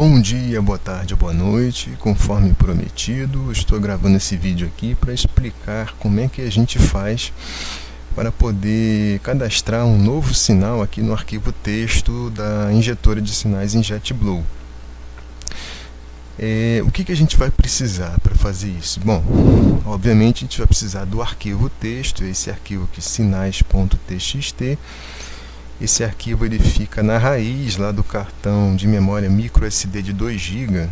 Bom dia, boa tarde, boa noite. Conforme prometido, estou gravando esse vídeo aqui para explicar como é que a gente faz para poder cadastrar um novo sinal aqui no arquivo texto da injetora de sinais em JetBlue. O que a gente vai precisar para fazer isso? Bom, obviamente a gente vai precisar do arquivo texto, esse arquivo aqui, sinais.txt. Esse arquivo ele fica na raiz lá do cartão de memória microSD de 2 GB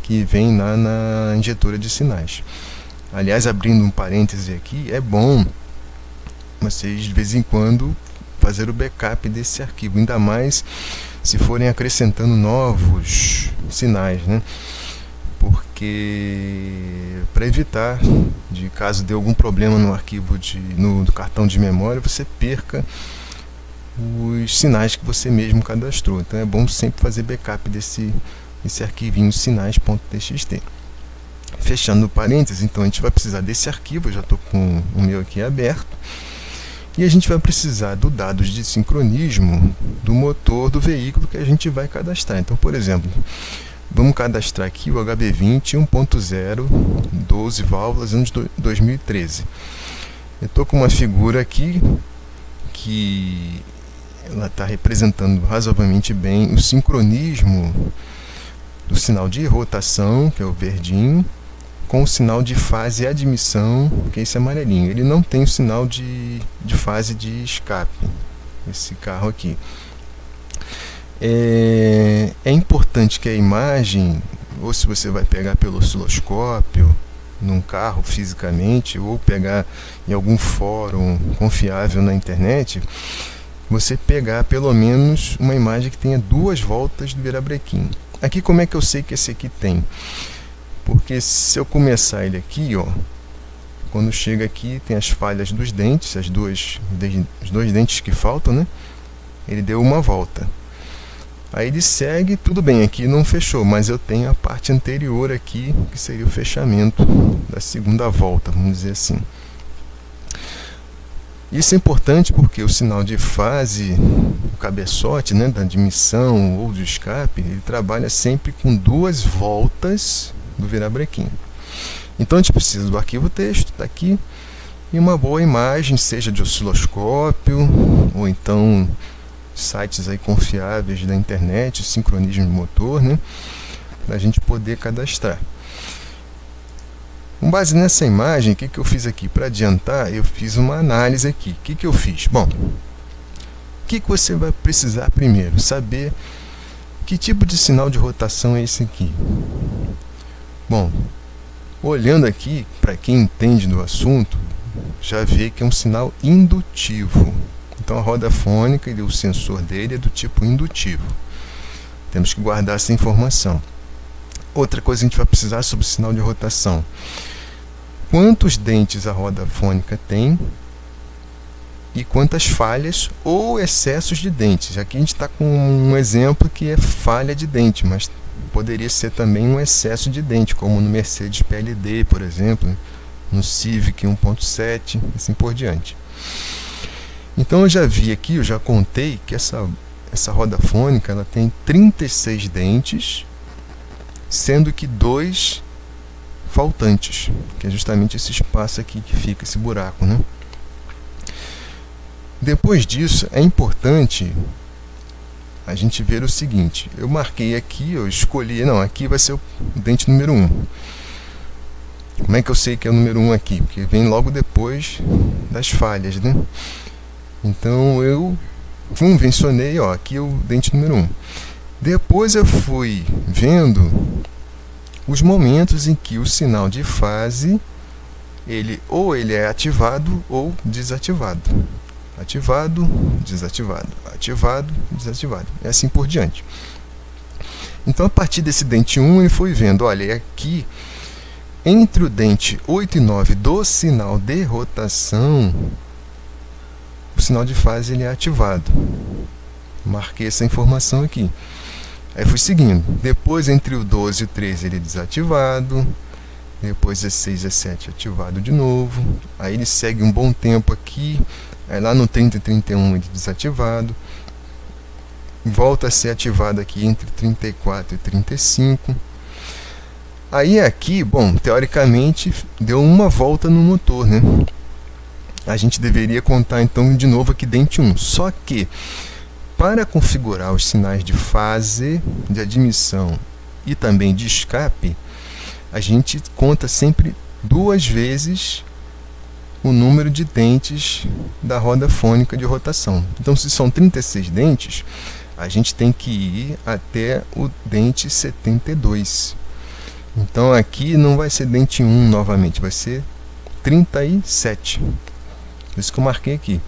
que vem lá na injetora de sinais. Aliás, abrindo um parêntese aqui, é bom vocês de vez em quando fazer o backup desse arquivo, ainda mais se forem acrescentando novos sinais, né? Porque para evitar de caso dê algum problema no arquivo no cartão de memória, você perca os sinais que você mesmo cadastrou. Então é bom sempre fazer backup desse arquivinho sinais.txt. Fechando o parênteses, então a gente vai precisar desse arquivo, eu já estou com o meu aqui aberto, e a gente vai precisar dos dados de sincronismo do motor do veículo que a gente vai cadastrar. Então, por exemplo, vamos cadastrar aqui o HB20 1.0 12 válvulas anos 2013. Eu estou com uma figura aqui que ela está representando razoavelmente bem o sincronismo do sinal de rotação, que é o verdinho, com o sinal de fase e admissão, que é esse amarelinho. Ele não tem o sinal de fase de escape, esse carro aqui. É importante que a imagem, ou se você vai pegar pelo osciloscópio, num carro fisicamente, ou pegar em algum fórum confiável na internet, você pegar pelo menos uma imagem que tenha 2 voltas do virabrequim. Aqui como é que eu sei que esse aqui tem? Porque se eu começar ele aqui, ó, quando chega aqui tem as falhas dos dentes, os dois dentes que faltam, né? Ele deu uma volta. Aí ele segue, tudo bem, aqui não fechou, mas eu tenho a parte anterior aqui, que seria o fechamento da segunda volta, vamos dizer assim. Isso é importante porque o sinal de fase, o cabeçote, né, da admissão ou do escape, ele trabalha sempre com 2 voltas do virabrequim. Então a gente precisa do arquivo texto, está aqui, e uma boa imagem, seja de osciloscópio, ou então sites aí confiáveis da internet, o sincronismo do motor, né, para a gente poder cadastrar. Com base nessa imagem, o que eu fiz aqui? Para adiantar, eu fiz uma análise aqui. O que eu fiz? Bom, o que você vai precisar primeiro? Saber que tipo de sinal de rotação é esse aqui. Bom, olhando aqui, para quem entende do assunto, já vê que é um sinal indutivo. Então a roda fônica e o sensor dele é do tipo indutivo. Temos que guardar essa informação. Outra coisa que a gente vai precisar sobre o sinal de rotação: quantos dentes a roda fônica tem e quantas falhas ou excessos de dentes. Aqui a gente está com um exemplo que é falha de dente, mas poderia ser também um excesso de dente, como no Mercedes PLD, por exemplo, no Civic 1.7, assim por diante. Então eu já vi aqui, eu já contei que essa roda fônica ela tem 36 dentes, sendo que 2 faltantes, que é justamente esse espaço aqui que fica esse buraco, né? Depois disso, é importante a gente ver o seguinte: eu marquei aqui, eu escolhi, não, aqui vai ser o dente número 1. Como é que eu sei que é o número 1 aqui? Porque vem logo depois das falhas, né? Então eu convencionei, ó, aqui é o dente número 1. Depois eu fui vendo os momentos em que o sinal de fase ou ele é ativado ou desativado. Ativado, desativado, ativado, desativado, e assim por diante. Então a partir desse dente 1 ele foi vendo, olha, aqui entre o dente 8 e 9 do sinal de rotação, o sinal de fase ele é ativado. Marquei essa informação aqui. Aí fui seguindo. Depois, entre o 12 e o 13, ele é desativado. Depois, 16 e 17, ativado de novo. Aí ele segue um bom tempo aqui. Aí lá no 30 e 31, ele é desativado. volta a ser ativado aqui entre 34 e 35. Aí aqui, bom, teoricamente deu uma volta no motor, né? A gente deveria contar então de novo aqui dente 1. Só que para configurar os sinais de fase, de admissão e também de escape, a gente conta sempre 2 vezes o número de dentes da roda fônica de rotação. Então, se são 36 dentes, a gente tem que ir até o dente 72. Então, aqui não vai ser dente 1 novamente, vai ser 37. Por isso que eu marquei aqui.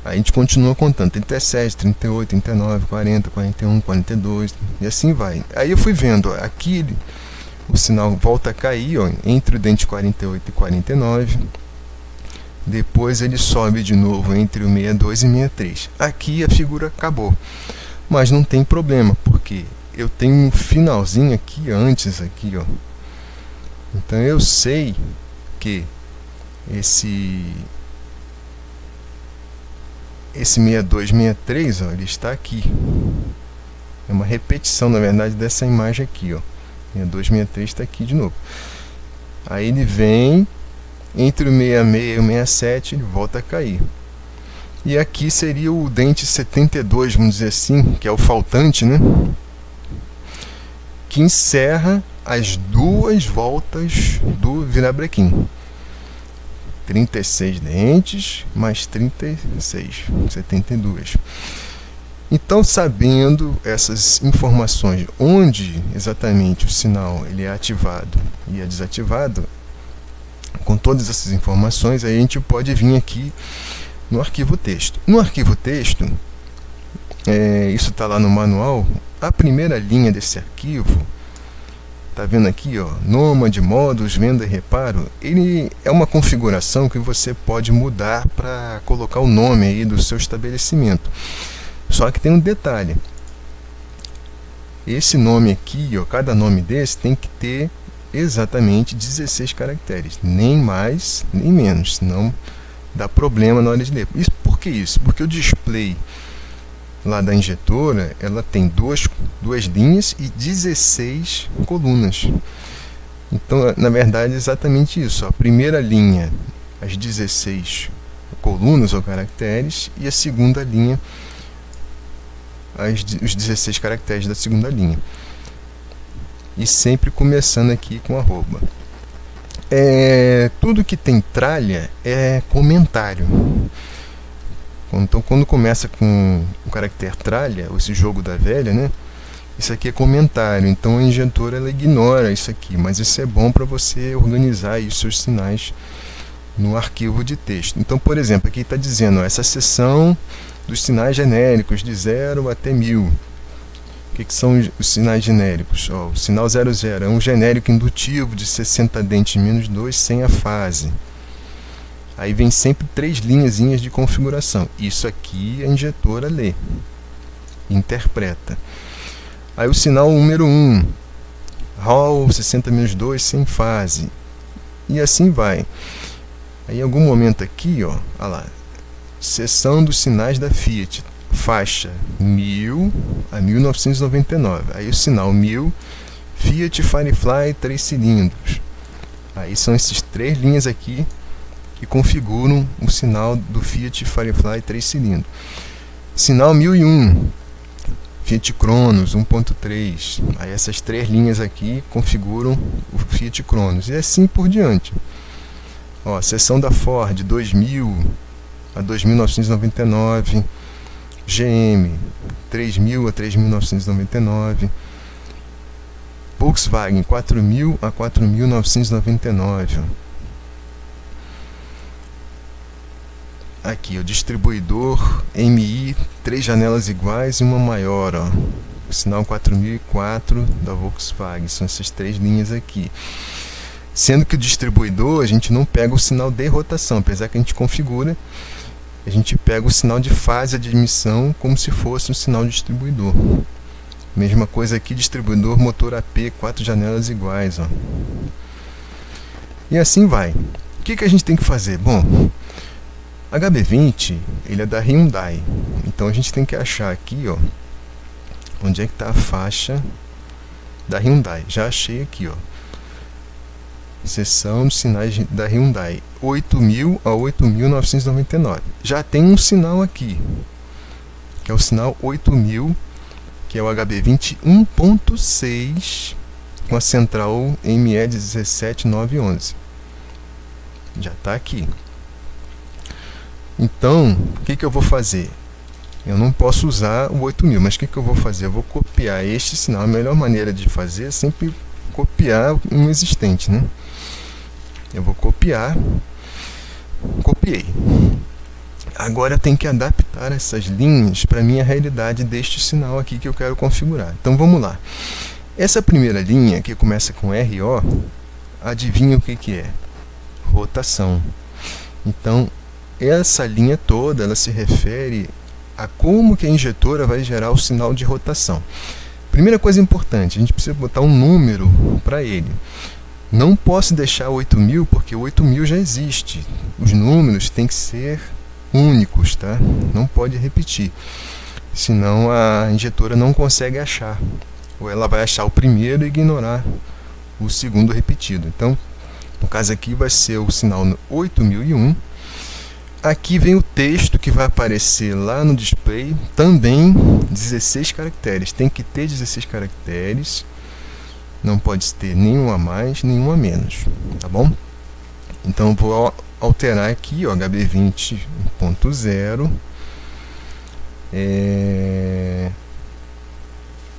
Aí a gente continua contando, 37, 38, 39, 40, 41, 42, e assim vai. Aí eu fui vendo, aqui o sinal volta a cair, ó, entre o dente 48 e 49. Depois ele sobe de novo entre o 62 e 63. Aqui a figura acabou. Mas não tem problema, porque eu tenho um finalzinho aqui antes, aqui, ó. Então eu sei que esse 62, 63, ó, ele está aqui. É uma repetição, na verdade, dessa imagem aqui, ó. 62, 63 está aqui de novo. Aí ele vem entre o 66 e o 67, ele volta a cair. E aqui seria o dente 72, vamos dizer assim, que é o faltante, né? Que encerra as 2 voltas do virabrequim. 36 dentes mais 36, 72. Então, sabendo essas informações, onde exatamente o sinal ele é ativado e é desativado, com todas essas informações, aí a gente pode vir aqui no arquivo texto. No arquivo texto, isso está lá no manual, a primeira linha desse arquivo, tá vendo aqui, ó, Nômade, Modos, Venda e Reparo, ele é uma configuração que você pode mudar para colocar o nome aí do seu estabelecimento. Só que tem um detalhe. Esse nome aqui, ó, cada nome desse tem que ter exatamente 16 caracteres, nem mais nem menos, senão dá problema na hora de ler. Por que isso? Porque o display lá da injetora, ela tem duas linhas e 16 colunas. Então, na verdade, é exatamente isso. A primeira linha, as 16 colunas ou caracteres, e a segunda linha, os 16 caracteres da segunda linha. E sempre começando aqui com arroba. Tudo que tem tralha é comentário. Então, quando começa com o caractere tralha, esse jogo da velha, né? Isso aqui é comentário. Então, a injetora ela ignora isso aqui. Mas isso é bom para você organizar aí os seus sinais no arquivo de texto. Então, por exemplo, aqui está dizendo, ó, essa seção dos sinais genéricos de 0 até 1000. O que são os sinais genéricos? Ó, o sinal 00 é um genérico indutivo de 60 dentes menos 2 sem a fase. Aí vem sempre 3 linhazinhas de configuração. Isso aqui a injetora lê, interpreta. Aí o sinal número 1, RAW 60 menos 2 sem fase. E assim vai. Aí em algum momento aqui, ó lá, seção dos sinais da Fiat, faixa 1000 a 1999. Aí o sinal 1000, Fiat Firefly 3 cilindros. Aí são essas 3 linhas aqui que configuram o sinal do Fiat Firefly 3 cilindros. Sinal 1001, Fiat Cronos 1.3. Aí essas 3 linhas aqui configuram o Fiat Cronos. E assim por diante. Ó, seção da Ford 2000 a 2999. GM 3000 a 3999. Volkswagen 4000 a 4999. Aqui o distribuidor MI, 3 janelas iguais e uma maior, ó. O sinal 4004 da Volkswagen, são essas 3 linhas aqui. Sendo que o distribuidor a gente não pega o sinal de rotação, apesar que a gente configura, a gente pega o sinal de fase de admissão como se fosse um sinal de distribuidor. Mesma coisa aqui, distribuidor motor AP, 4 janelas iguais, ó. E assim vai. O que a gente tem que fazer? Bom, HB20 ele é da Hyundai, Então a gente tem que achar aqui, ó, onde é que está a faixa da Hyundai. Já achei aqui, ó. Seção de sinais da Hyundai, 8.000 a 8.999. Já tem um sinal aqui, que é o sinal 8.000, que é o HB20 1.6 com a central ME17911. Já está aqui. Então, o que eu vou fazer? Eu não posso usar o 8.000, mas o que eu vou fazer? Eu vou copiar este sinal. A melhor maneira de fazer é sempre copiar um existente, né? Eu vou copiar. Copiei. Agora eu tenho que adaptar essas linhas para a minha realidade deste sinal aqui que eu quero configurar. Então vamos lá. Essa primeira linha, que começa com RO, adivinha o que é? Rotação. Então, essa linha toda, ela se refere a como que a injetora vai gerar o sinal de rotação. Primeira coisa importante, a gente precisa botar um número para ele. Não posso deixar 8.000 porque 8.000 já existe. Os números têm que ser únicos, tá? Não pode repetir. Senão a injetora não consegue achar. Ou ela vai achar o primeiro e ignorar o segundo repetido. Então, no caso aqui vai ser o sinal 8001. Aqui vem o texto que vai aparecer lá no display, também 16 caracteres. Tem que ter 16 caracteres. Não pode ter nenhum a mais, nenhum a menos, tá bom? Então eu vou alterar aqui, ó, HB20 1.0.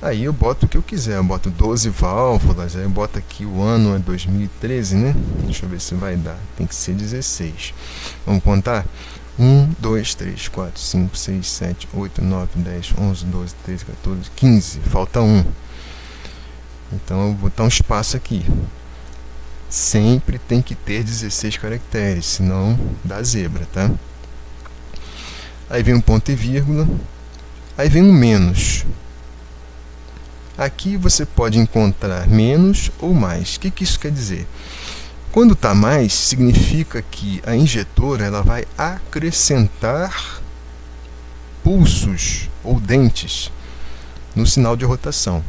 Aí eu boto o que eu quiser, eu boto 12 válvulas, aí eu boto aqui o ano é 2013, né? Deixa eu ver se vai dar, tem que ser 16. Vamos contar? 1, 2, 3, 4, 5, 6, 7, 8, 9, 10, 11, 12, 13, 14, 15, falta 1. Então eu vou botar um espaço aqui. Sempre tem que ter 16 caracteres, senão dá zebra, tá? Aí vem um ponto e vírgula. Aí vem um menos. Aqui você pode encontrar menos ou mais. O que isso quer dizer? Quando está mais, significa que a injetora ela vai acrescentar pulsos ou dentes no sinal de rotação.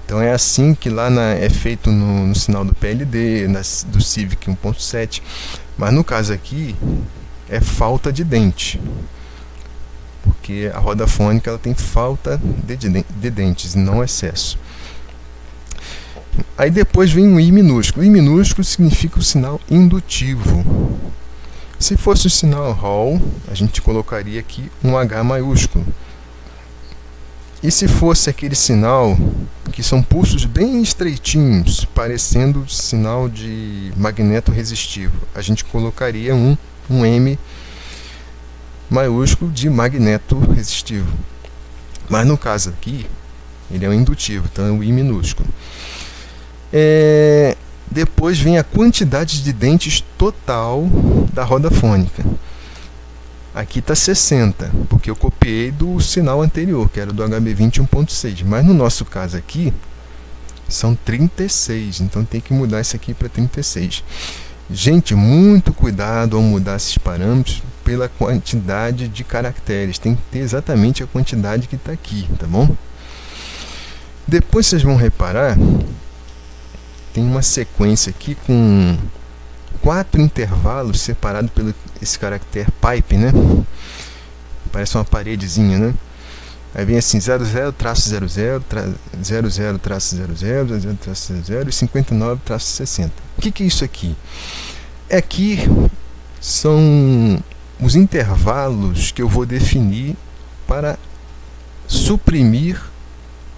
Então é assim que lá é feito no sinal do PLD, do Civic 1.7. Mas no caso aqui é falta de dente. Porque a roda fônica ela tem falta de dentes, não excesso. Aí depois vem um I minúsculo. I minúsculo significa o sinal indutivo. Se fosse o sinal Hall, a gente colocaria aqui um H maiúsculo. E se fosse aquele sinal que são pulsos bem estreitinhos, parecendo sinal de magneto resistivo, a gente colocaria um M maiúsculo de magneto resistivo. Mas no caso aqui, ele é um indutivo, então é um I minúsculo. Depois vem a quantidade de dentes total da roda fônica. Aqui está 60, porque eu copiei do sinal anterior, que era do HB20 1.6. Mas no nosso caso aqui, são 36, então tem que mudar isso aqui para 36. Gente, muito cuidado ao mudar esses parâmetros pela quantidade de caracteres. Tem que ter exatamente a quantidade que está aqui, tá bom? Depois vocês vão reparar, tem uma sequência aqui com 4 intervalos separados pelo esse caractere pipe, né? Parece uma paredezinha, né? Aí vem assim 00-00, 00-00, 00-00 e 59-60. O que é isso aqui? Aqui são os intervalos que eu vou definir para suprimir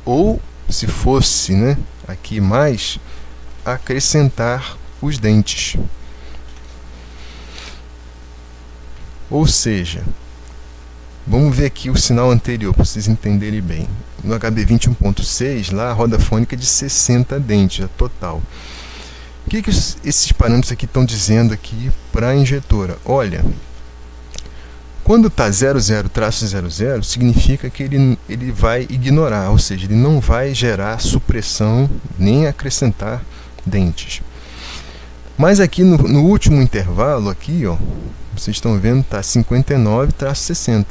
ou, se fosse, né, aqui mais, acrescentar os dentes. Ou seja, vamos ver aqui o sinal anterior para vocês entenderem bem. No HB20 1.6, lá a roda fônica é de 60 dentes, a total. O que esses parâmetros aqui estão dizendo aqui para a injetora? Olha, quando está 00-00, significa que ele vai ignorar, ou seja, ele não vai gerar supressão nem acrescentar dentes. Mas aqui no último intervalo, aqui, ó, vocês estão vendo, está 59-60.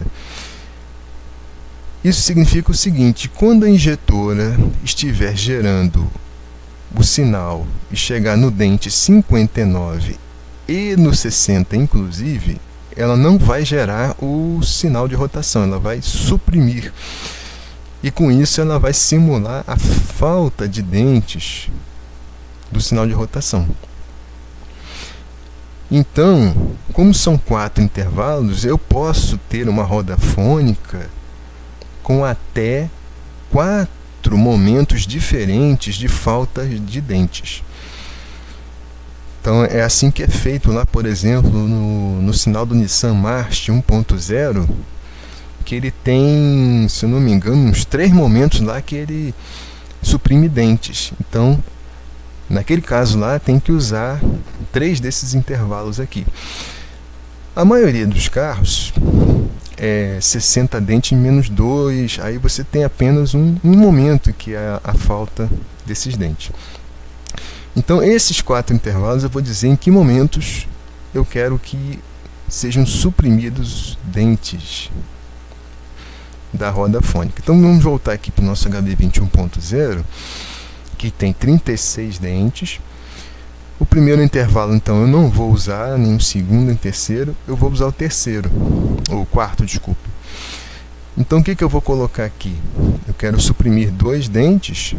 Isso significa o seguinte: quando a injetora estiver gerando o sinal e chegar no dente 59 e no 60 inclusive, ela não vai gerar o sinal de rotação, ela vai suprimir. E com isso ela vai simular a falta de dentes do sinal de rotação. Então, como são 4 intervalos, eu posso ter uma roda fônica com até 4 momentos diferentes de falta de dentes. Então é assim que é feito lá, por exemplo, no sinal do Nissan March 1.0, que ele tem, se eu não me engano, uns 3 momentos lá que ele suprime dentes. Então, naquele caso lá, tem que usar 3 desses intervalos aqui. A maioria dos carros é 60 dentes menos 2, aí você tem apenas um momento que é a falta desses dentes. Então, esses 4 intervalos eu vou dizer em que momentos eu quero que sejam suprimidos dentes da roda fônica. Então vamos voltar aqui para o nosso HB20 1.0, que tem 36 dentes. O primeiro intervalo, então, eu não vou usar nem o segundo nem o terceiro, eu vou usar o terceiro, ou o quarto, desculpe. Então o que eu vou colocar aqui? Eu quero suprimir 2 dentes,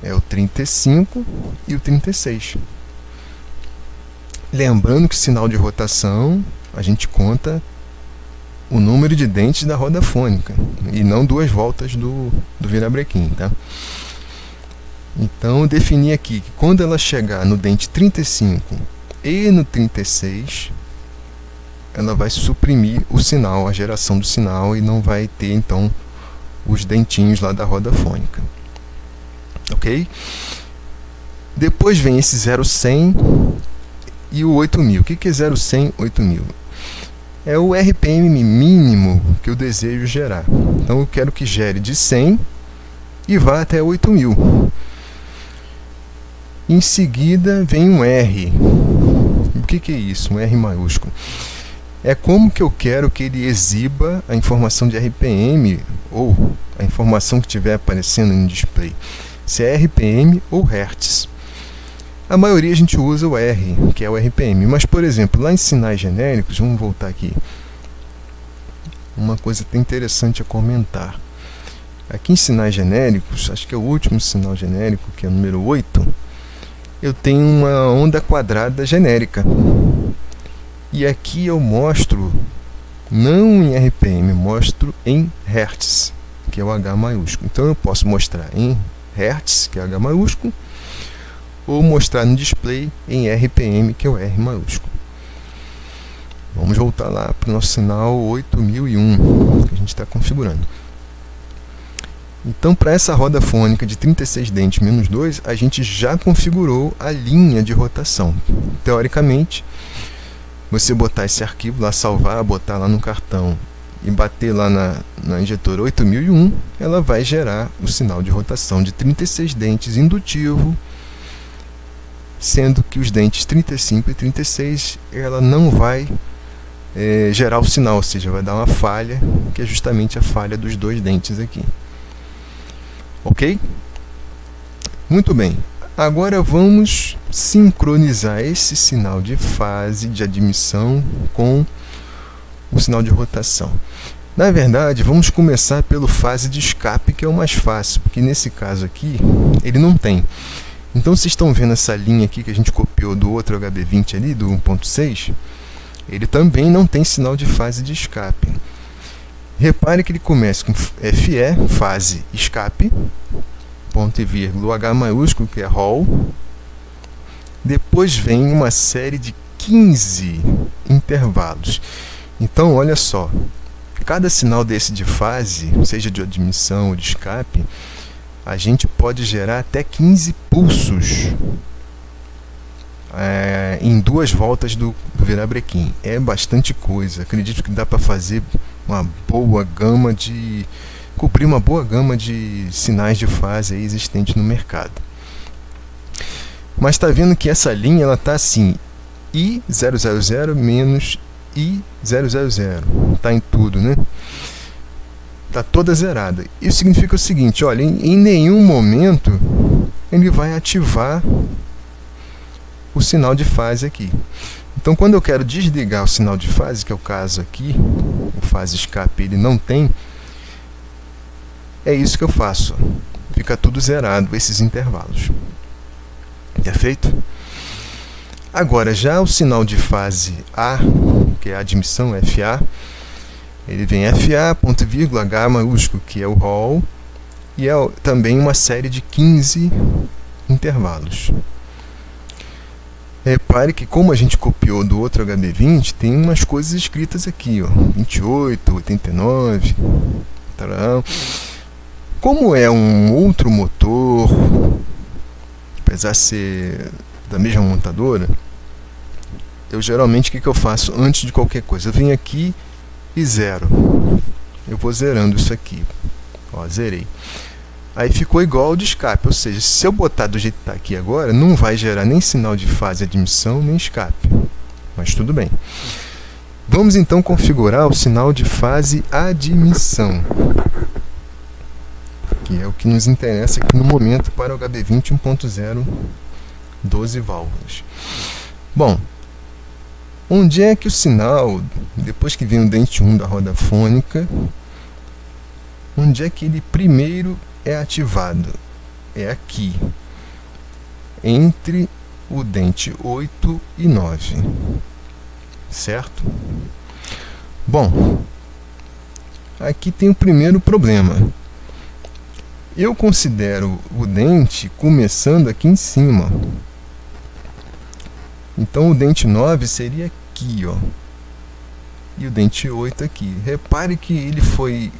é o 35 e o 36. Lembrando que sinal de rotação, a gente conta o número de dentes da roda fônica e não 2 voltas do virabrequim, tá? Então eu defini aqui que quando ela chegar no dente 35 e no 36, ela vai suprimir o sinal, a geração do sinal, e não vai ter então os dentinhos lá da roda fônica. Ok? Depois vem esse 0100 e o 8000. O que é 0100, 8000? É o RPM mínimo que eu desejo gerar. Então eu quero que gere de 100 e vá até 8000. Em seguida vem um R. O que é isso? Um R maiúsculo. É como que eu quero que ele exiba a informação de RPM ou a informação que estiver aparecendo no display. Se é RPM ou Hertz. A maioria a gente usa o R, que é o RPM. Mas, por exemplo, lá em sinais genéricos, vamos voltar aqui. Uma coisa até interessante a comentar. Aqui em sinais genéricos, acho que é o último sinal genérico, que é o número 8, eu tenho uma onda quadrada genérica. E aqui eu mostro, não em RPM, mostro em Hertz, que é o H maiúsculo. Então eu posso mostrar em Hertz, que é H maiúsculo, ou mostrar no display em RPM, que é o R maiúsculo. Vamos voltar lá para o nosso sinal 8001, que a gente está configurando. Então, para essa roda fônica de 36 dentes menos 2, a gente já configurou a linha de rotação. Teoricamente, você botar esse arquivo lá, salvar, botar lá no cartão e bater lá na injetora 8001, ela vai gerar o sinal de rotação de 36 dentes indutivo, sendo que os dentes 35 e 36 ela não vai gerar o sinal, ou seja, vai dar uma falha, que é justamente a falha dos 2 dentes aqui. Ok? Muito bem. Agora vamos sincronizar esse sinal de fase de admissão com o sinal de rotação. Na verdade, vamos começar pelo fase de escape, que é o mais fácil, porque nesse caso aqui ele não tem. Então vocês estão vendo essa linha aqui que a gente copiou do outro HB20 ali, do 1.6, ele também não tem sinal de fase de escape. Repare que ele começa com FE, fase escape, ponto e vírgula, H maiúsculo, que é roll. Depois vem uma série de 15 intervalos. Então, olha só, cada sinal desse de fase, seja de admissão ou de escape, a gente pode gerar até 15 pulsos em 2 voltas do virabrequim. É bastante coisa. Acredito que dá para fazer uma boa gama de... cobrir uma boa gama de sinais de fase aí existentes no mercado. Mas está vendo que essa linha ela está assim, I000 menos I000. Está em tudo, né? Está toda zerada. Isso significa o seguinte, olha, em nenhum momento ele vai ativar o sinal de fase aqui. Então, quando eu quero desligar o sinal de fase, que é o caso aqui, o fase escape ele não tem, é isso que eu faço. Fica tudo zerado, esses intervalos. Perfeito? Agora, já o sinal de fase A, que é a admissão FA, ele vem FA, ponto e vírgula, H maiúsculo, que é o roll, e é também uma série de 15 intervalos. Repare que, como a gente copiou do outro HB20, tem umas coisas escritas aqui, ó, 28, 89, tararão. Como é um outro motor, apesar de ser da mesma montadora, eu geralmente o que eu faço antes de qualquer coisa? Eu venho aqui e zero. Eu vou zerando isso aqui. Ó, zerei. Aí ficou igual ao de escape, ou seja, se eu botar do jeito que está aqui agora, não vai gerar nem sinal de fase admissão, nem escape. Mas tudo bem. Vamos então configurar o sinal de fase admissão, que é o que nos interessa aqui no momento para o HB20 1.0 12 válvulas. Bom, onde é que o sinal, depois que vem o dente 1 da roda fônica, onde é que ele primeiro é ativado? É aqui, entre o dente 8 e 9, certo? Bom, aqui tem o primeiro problema. Eu considero o dente começando aqui em cima. Então o dente 9 seria aqui, ó. E o dente 8 aqui. Repare que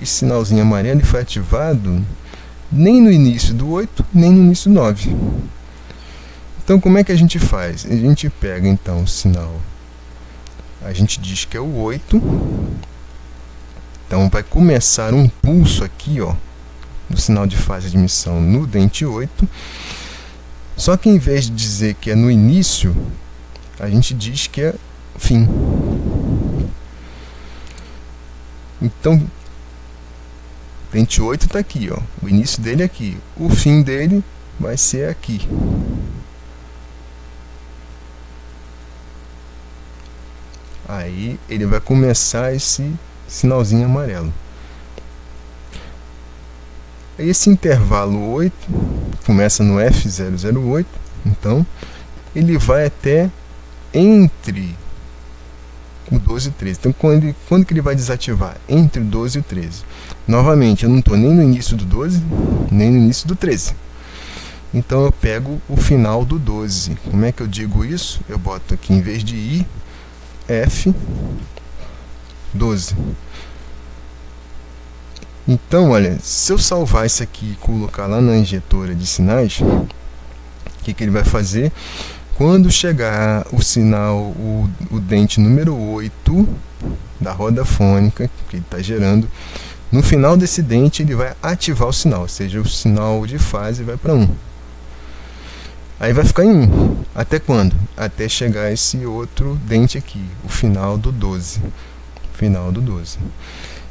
esse sinalzinho amarelo foi ativado nem no início do 8, nem no início do 9. Então como é que a gente faz? A gente pega então o sinal, a gente diz que é o 8. Então vai começar um pulso aqui, ó, do sinal de fase de admissão no dente 8. Só que em vez de dizer que é no início, a gente diz que é fim. Então, o dente 8 está aqui, ó. O início dele é aqui. O fim dele vai ser aqui. Aí ele vai começar esse sinalzinho amarelo. Esse intervalo 8 começa no F008, então ele vai até entre o 12 e o 13. Então quando que ele vai desativar? Entre o 12 e o 13. Novamente, eu não estou nem no início do 12, nem no início do 13. Então eu pego o final do 12. Como é que eu digo isso? Eu boto aqui, em vez de I, F12. Então, olha, se eu salvar isso aqui e colocar lá na injetora de sinais, o que ele vai fazer? Quando chegar o sinal, o dente número 8 da roda fônica, que ele está gerando, no final desse dente ele vai ativar o sinal, ou seja, o sinal de fase vai para 1. Aí vai ficar em 1. Até quando? Até chegar esse outro dente aqui, o final do 12. Final do 12.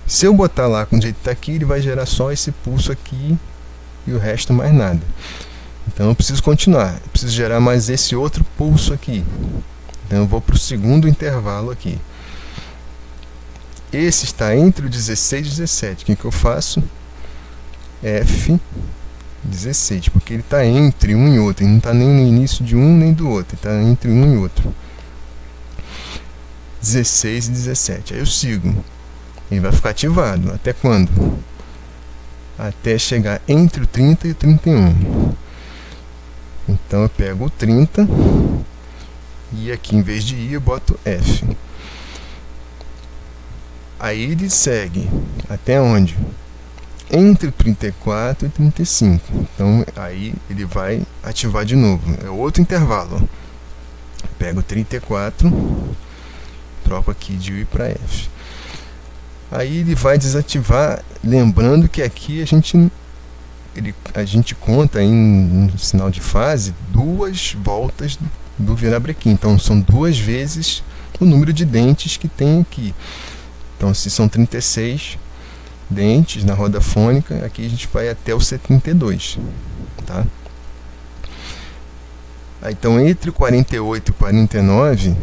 Se eu botar lá com o jeito que está aqui, ele vai gerar só esse pulso aqui e o resto mais nada. Então eu preciso continuar, eu preciso gerar mais esse outro pulso aqui. Então eu vou para o segundo intervalo aqui. Esse está entre o 16 e 17. O que eu faço? F16, porque ele está entre um e outro. Ele não está nem no início de um nem do outro. Ele está entre um e outro. 16 e 17. Aí eu sigo. Ele vai ficar ativado. Até quando? Até chegar entre o 30 e o 31. Então eu pego o 30 e aqui em vez de I eu boto F. Aí ele segue até onde? Entre o 34 e 35. Então aí ele vai ativar de novo. É outro intervalo. Pego o 34, troco aqui de I para F. Aí ele vai desativar, lembrando que aqui a gente conta em sinal de fase 2 voltas do virabrequim. Então são 2 vezes o número de dentes que tem aqui. Então se são 36 dentes na roda fônica, aqui a gente vai até o C32, tá? Então entre 48 e 49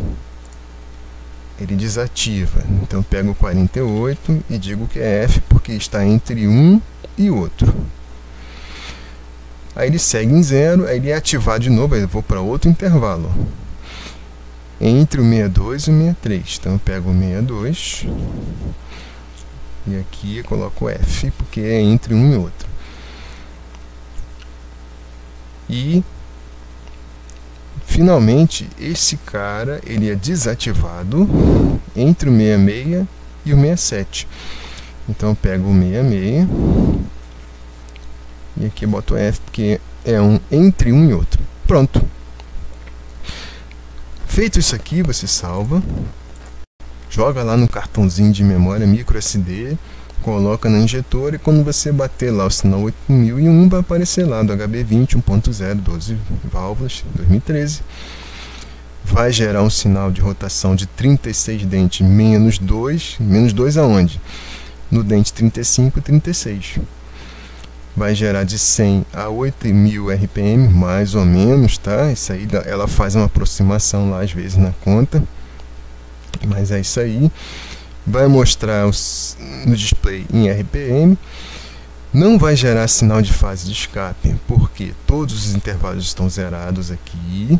ele desativa. Então eu pego o 48 e digo que é F porque está entre um e outro. Aí ele segue em 0, aí ele é ativado de novo, aí eu vou para outro intervalo. Entre o 62 e o 63. Então eu pego o 62 e aqui eu coloco F, porque é entre um e outro. E finalmente esse cara ele é desativado entre o 66 e o 67. Então eu pego o 66 e aqui eu boto F porque é entre um e outro. Pronto. Feito isso aqui, você salva, joga lá no cartãozinho de memória micro SD, coloca na injetora e quando você bater lá o sinal 8001 vai aparecer lá do HB20 1.0 12 válvulas 2013. Vai gerar um sinal de rotação de 36 dentes menos 2. Menos 2 aonde? No dente 35 e 36. Vai gerar de 100 a 8.000 RPM, mais ou menos, tá? Isso aí, ela faz uma aproximação lá, às vezes, na conta. Mas é isso aí. Vai mostrar no display em RPM. Não vai gerar sinal de fase de escape, porque todos os intervalos estão zerados aqui.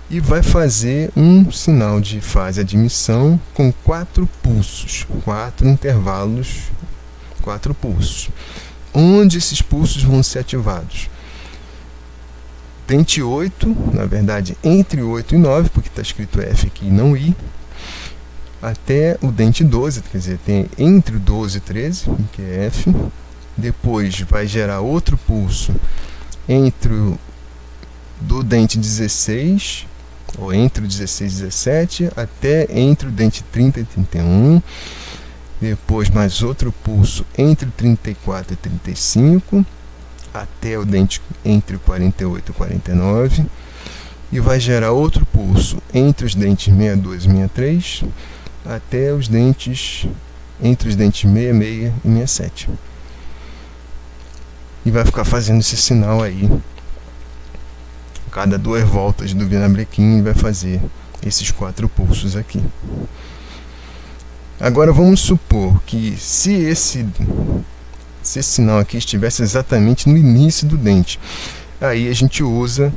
E vai fazer um sinal de fase admissão com 4 pulsos, 4 intervalos, 4 pulsos. Onde esses pulsos vão ser ativados? Dente 8, na verdade entre 8 e 9, porque está escrito F aqui e não I, até o dente 12, quer dizer, tem entre o 12 e 13, que é F. Depois vai gerar outro pulso do dente 16, ou entre o 16 e 17, até entre o dente 30 e 31. Depois mais outro pulso entre o 34 e 35, até o dente entre o 48 e 49. E vai gerar outro pulso entre os dentes 62 e 63, até os dentes entre os dentes 66 e 67. E vai ficar fazendo esse sinal aí. Cada 2 voltas do virabrequim vai fazer esses 4 pulsos aqui. Agora vamos supor que se esse sinal aqui estivesse exatamente no início do dente, aí a gente usa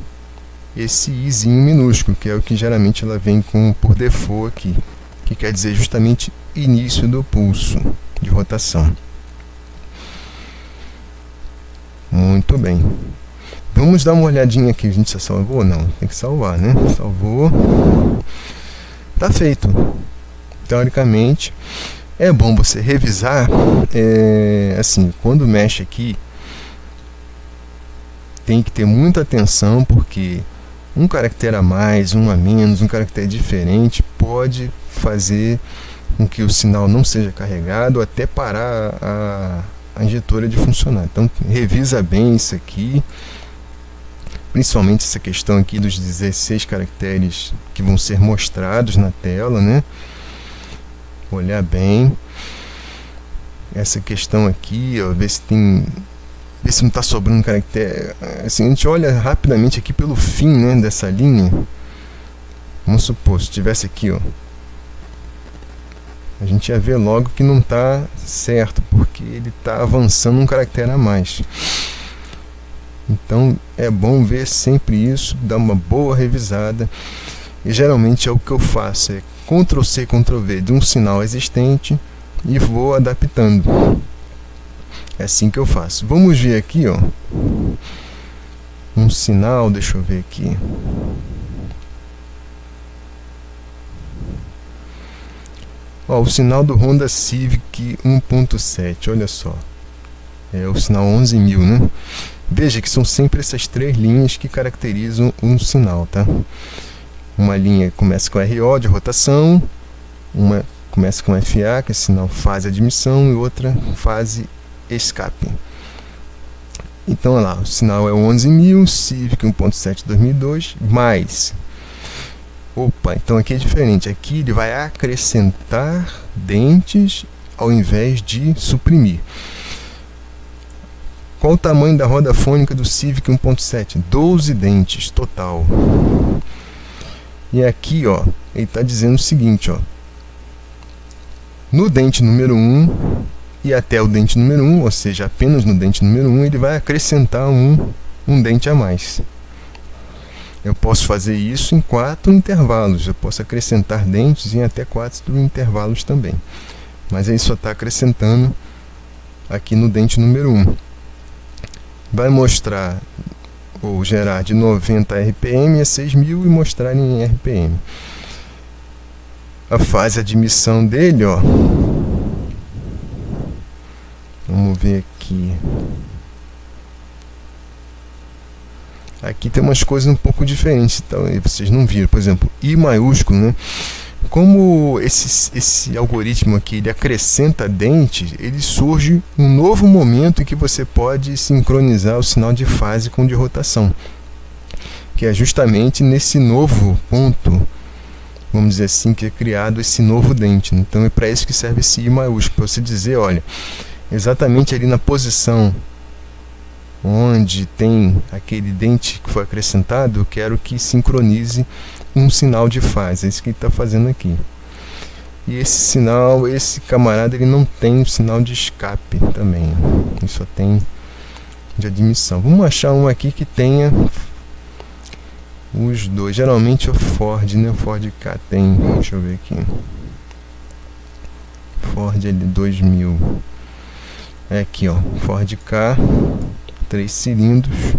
esse izinho minúsculo, que é o que geralmente ela vem por default aqui, que quer dizer justamente início do pulso de rotação. Muito bem. Vamos dar uma olhadinha aqui. A gente já salvou? Não, tem que salvar, né? Salvou. Tá feito. Teoricamente, é bom você revisar. Assim, quando mexe aqui, tem que ter muita atenção, porque um caractere a mais, um a menos, um caractere diferente pode fazer com que o sinal não seja carregado, até parar a injetora de funcionar. Então revisa bem isso aqui, principalmente essa questão aqui dos 16 caracteres que vão ser mostrados na tela, né? Olhar bem essa questão aqui, ó, ver se não está sobrando caractere. Assim, a gente olha rapidamente aqui pelo fim, né, dessa linha. Vamos supor, se tivesse aqui, ó, a gente ia ver logo que não está certo, porque ele está avançando um caractere a mais. Então é bom ver sempre isso, dar uma boa revisada. E geralmente é o que eu faço, é Ctrl+C, Ctrl+V de um sinal existente e vou adaptando. É assim que eu faço. Vamos ver aqui, ó, um sinal, deixa eu ver aqui. Ó, o sinal do Honda Civic 1.7, olha só. É o sinal 11.000, né? Veja que são sempre essas 3 linhas que caracterizam um sinal, tá? Uma linha começa com RO de rotação, uma começa com FA, que é sinal fase admissão, e outra fase escape. Então, olha lá, o sinal é 11.000, Civic 1.7 2002, mais Opa, então aqui é diferente. Aqui ele vai acrescentar dentes ao invés de suprimir. Qual o tamanho da roda fônica do Civic 1.7? 12 dentes total. E aqui, ó, ele está dizendo o seguinte, ó. No dente número 1 e até o dente número 1, ou seja, apenas no dente número 1, ele vai acrescentar um dente a mais. Eu posso fazer isso em 4 intervalos. Eu posso acrescentar dentes em até 4 intervalos também. Mas ele só está acrescentando aqui no dente número 1. Vai mostrar ou gerar de 90 RPM a 6.000 e mostrar em RPM. A fase de admissão dele, ó. Vamos ver aqui. Aqui tem umas coisas um pouco diferentes, então vocês não viram. Por exemplo, I maiúsculo, né? Como esse algoritmo aqui ele acrescenta dentes, ele surge um novo momento em que você pode sincronizar o sinal de fase com o de rotação, que é justamente nesse novo ponto, vamos dizer assim, que é criado esse novo dente. Então é para isso que serve esse I maiúsculo, para você dizer, olha, exatamente ali na posição onde tem aquele dente que foi acrescentado, eu quero que sincronize um sinal de fase. É isso que ele está fazendo aqui. E esse sinal, esse camarada, ele não tem sinal de escape também. Ele só tem de admissão. Vamos achar um aqui que tenha os dois. Geralmente é o Ford, né? O Ford K tem. Deixa eu ver aqui. Ford L 2000. É aqui, ó. Ford K, 3 cilindros.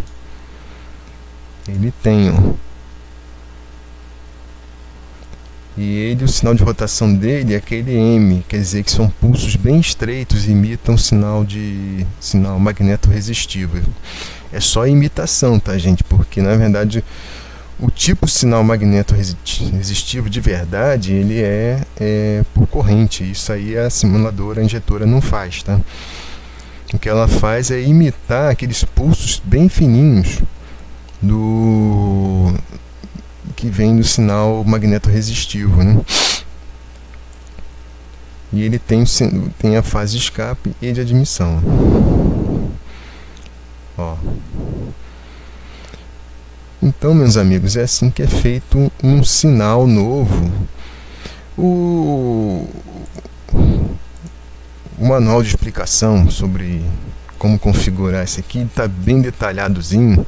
Ele tem, ó. E ele, o sinal de rotação dele é aquele M, quer dizer que são pulsos bem estreitos e imitam sinal magneto resistivo. É só imitação, tá, gente? Porque na verdade o tipo de sinal magneto resistivo de verdade, ele é por corrente. Isso aí a simuladora, a injetora não faz, tá? O que ela faz é imitar aqueles pulsos bem fininhos que vem do sinal magneto resistivo, né? E ele tem a fase de escape e de admissão. Ó. Então, meus amigos, é assim que é feito um sinal novo. O manual de explicação sobre como configurar isso aqui está bem detalhadozinho.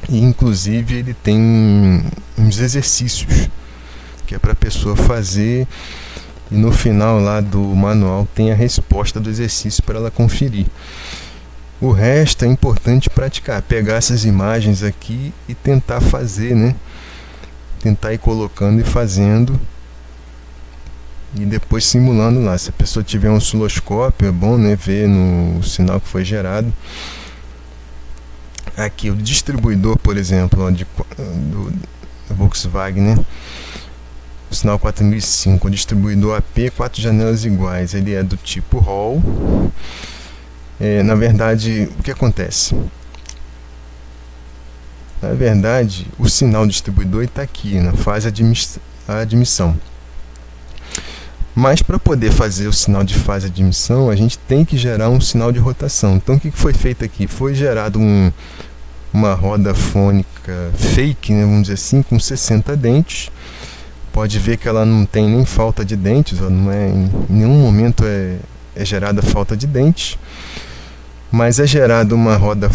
E inclusive ele tem uns exercícios que é para a pessoa fazer, e no final lá do manual tem a resposta do exercício para ela conferir. O resto é importante praticar, pegar essas imagens aqui e tentar fazer, né? Tentar ir colocando e fazendo, e depois simulando lá. Se a pessoa tiver um osciloscópio, é bom, né, ver no sinal que foi gerado. Aqui o distribuidor, por exemplo, ó, do Volkswagen, né? O sinal 4005, o distribuidor AP, 4 janelas iguais, ele é do tipo Hall. Na verdade, o que acontece? Na verdade, o sinal distribuidor está aqui na fase admissão. Mas para poder fazer o sinal de fase de admissão, a gente tem que gerar um sinal de rotação. Então o que foi feito aqui? Foi gerado uma roda fônica fake, né, vamos dizer assim, com 60 dentes. Pode ver que ela não tem nem falta de dentes, não é, em nenhum momento é gerada falta de dentes. Mas é gerada uma roda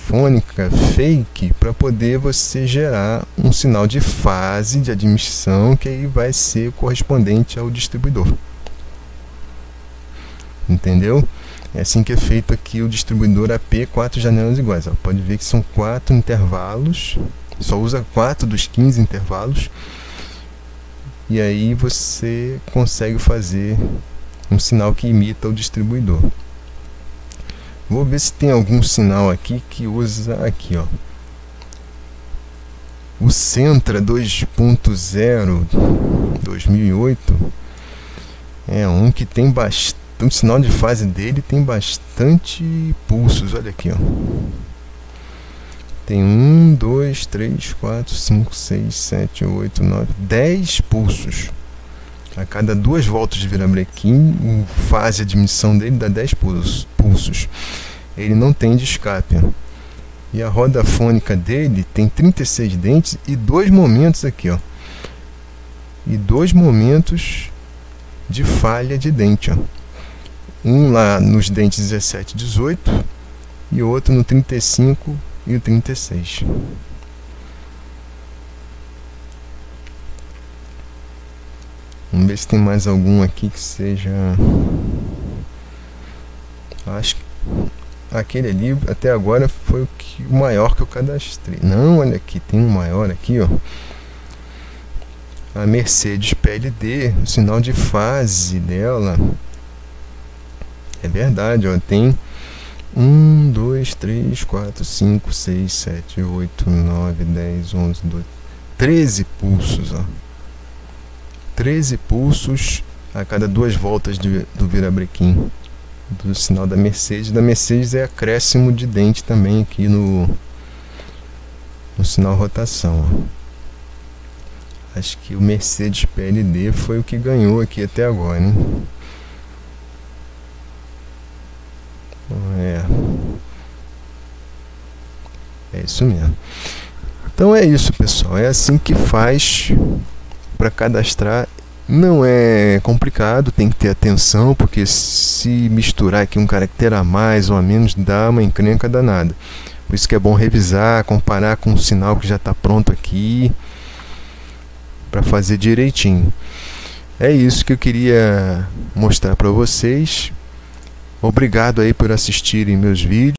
fônica fake para poder você gerar um sinal de fase de admissão, que aí vai ser correspondente ao distribuidor. Entendeu? É assim que é feito aqui o distribuidor AP, 4 janelas iguais. Ó, pode ver que são 4 intervalos, só usa 4 dos 15 intervalos, e aí você consegue fazer um sinal que imita o distribuidor. Vou ver se tem algum sinal aqui que usa aqui, ó. O Sentra 2.0 2008 é um que tem bastante, o sinal de fase dele tem bastante pulsos, olha aqui, ó. tem 1, 2, 3, 4, 5, 6, 7, 8, 9, 10 pulsos. A cada 2 voltas de virabrequim, fase de admissão dele dá 10 pulsos. Ele não tem de escape. E a roda fônica dele tem 36 dentes e 2 momentos aqui, ó. E 2 momentos de falha de dente, ó. Um lá nos dentes 17 e 18 e outro no 35 e o 36. Vamos ver se tem mais algum aqui que seja... Acho que aquele ali até agora foi o maior que eu cadastrei. Não, olha aqui, tem um maior aqui, ó. A Mercedes PLD, o sinal de fase dela. É verdade, ó, tem 1, 2, 3, 4, 5, 6, 7, 8, 9, 10, 11, 12, 13 pulsos, ó. 13 pulsos a cada 2 voltas do virabrequim do sinal da Mercedes. Da Mercedes é acréscimo de dente também aqui no sinal rotação, ó. Acho que o Mercedes PLD foi o que ganhou aqui até agora, hein? É isso mesmo. Então é isso, pessoal. É assim que faz para cadastrar. Não é complicado, tem que ter atenção, porque se misturar aqui um caractere a mais ou a menos, dá uma encrenca danada. Por isso que é bom revisar, comparar com o sinal que já está pronto aqui, para fazer direitinho. É isso que eu queria mostrar para vocês. Obrigado aí por assistirem meus vídeos.